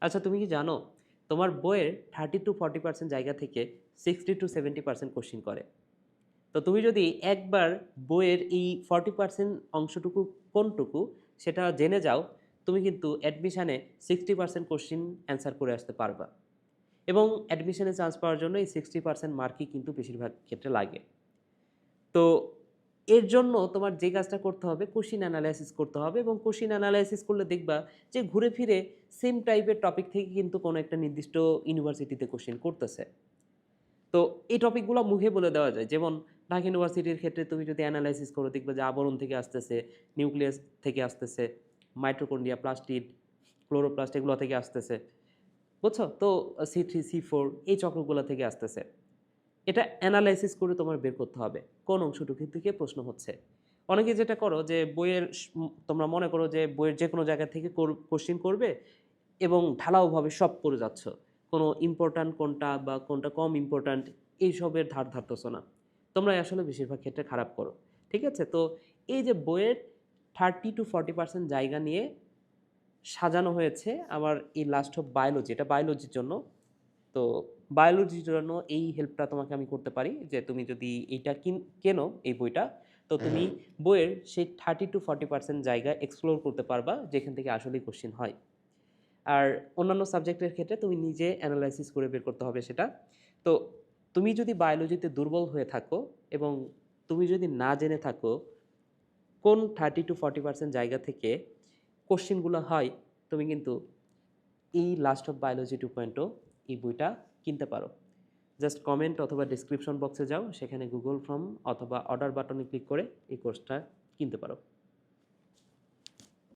আচ্ছা, তুমি কি জানো তোমার বইয়ের 30 to 40% জায়গা থেকে 60 to 70% কোশ্চিন করে। তো তুমি যদি একবার বইয়ের এই 40% অংশটুকু কোনটুকু সেটা জেনে যাও, তুমি কিন্তু অ্যাডমিশানে 60% কোশ্চিন অ্যান্সার করে আসতে পারবা। এবং অ্যাডমিশনে চান্স পাওয়ার জন্য এই 60% মার্কই কিন্তু বেশিরভাগ ক্ষেত্রে লাগে। তো এর জন্য তোমার যে কাজটা করতে হবে, কোশ্চিন অ্যানালাইসিস করতে হবে, এবং কোশ্চিন অ্যানালাইসিস করলে দেখবা যে ঘুরে ফিরে সেম টাইপের টপিক থেকে কিন্তু কোনো একটা নির্দিষ্ট ইউনিভার্সিটিতে কোশ্চিন করতেছে। তো এই টপিকগুলো মুখে বলে দেওয়া যায়। যেমন ঢাকা ইউনিভার্সিটির ক্ষেত্রে তুমি যদি অ্যানালাইসিস করো, দেখবে যে আবরণ থেকে আসতেছে, নিউক্লিয়াস থেকে আসতেছে, মাইটোকন্ড্রিয়া, প্লাস্টিড, ক্লোরোপ্লাস্ট এগুলো থেকে আসতেছে। বুঝছো তো? C3 C4 এই চক্রগুলো থেকে আসতেছে। এটা অ্যানালাইসিস করে তোমার বের করতে হবে কোন অংশটুকু থেকে প্রশ্ন হচ্ছে। অনেকে যেটা করো যে বইয়ের তোমরা মনে করো যে বইয়ের যে কোনো জায়গা থেকে কোশ্চিন করবে এবং ঢালাওভাবে সব পড়ে যাচ্ছ, কোনো ইম্পর্ট্যান্ট কোনটা বা কোনটা কম ইম্পর্ট্যান্ট এইসবের ধার ধারতেছো না। তোমরা আসলে বেশিরভাগ ক্ষেত্রে খারাপ করো। ঠিক আছে? তো এই যে বইয়ের 30 to 40% জায়গা নিয়ে সাজানো হয়েছে আমার এই লাস্ট অফ বায়োলজি, এটা বায়োলজির জন্য। তো বায়োলজির জন্য এই হেল্পটা তোমাকে আমি করতে পারি যে তুমি যদি এইটা কেনো এই বইটা, তো তুমি বইয়ের সেই 30 to 40% জায়গা এক্সপ্লোর করতে পারবা যেখান থেকে আসলেই কোশ্চিন হয়। আর অন্যান্য সাবজেক্টের ক্ষেত্রে তুমি নিজে অ্যানালাইসিস করে বের করতে হবে সেটা। তো তুমি যদি বায়োলজিতে দুর্বল হয়ে থাকো এবং তুমি যদি না জেনে থাকো কোন 30 to 40% জায়গা থেকে কোশ্চিনগুলো হয়, তুমি কিন্তু এই লাস্ট অফ বায়োলজি 2.0 এই বইটা কিনতে পারো। জাস্ট কমেন্ট অথবা ডিসক্রিপশন বক্সে যাও, সেখানে গুগল ফর্ম অথবা অর্ডার বাটনে ক্লিক করে এই কোর্সটা কিনতে পারো।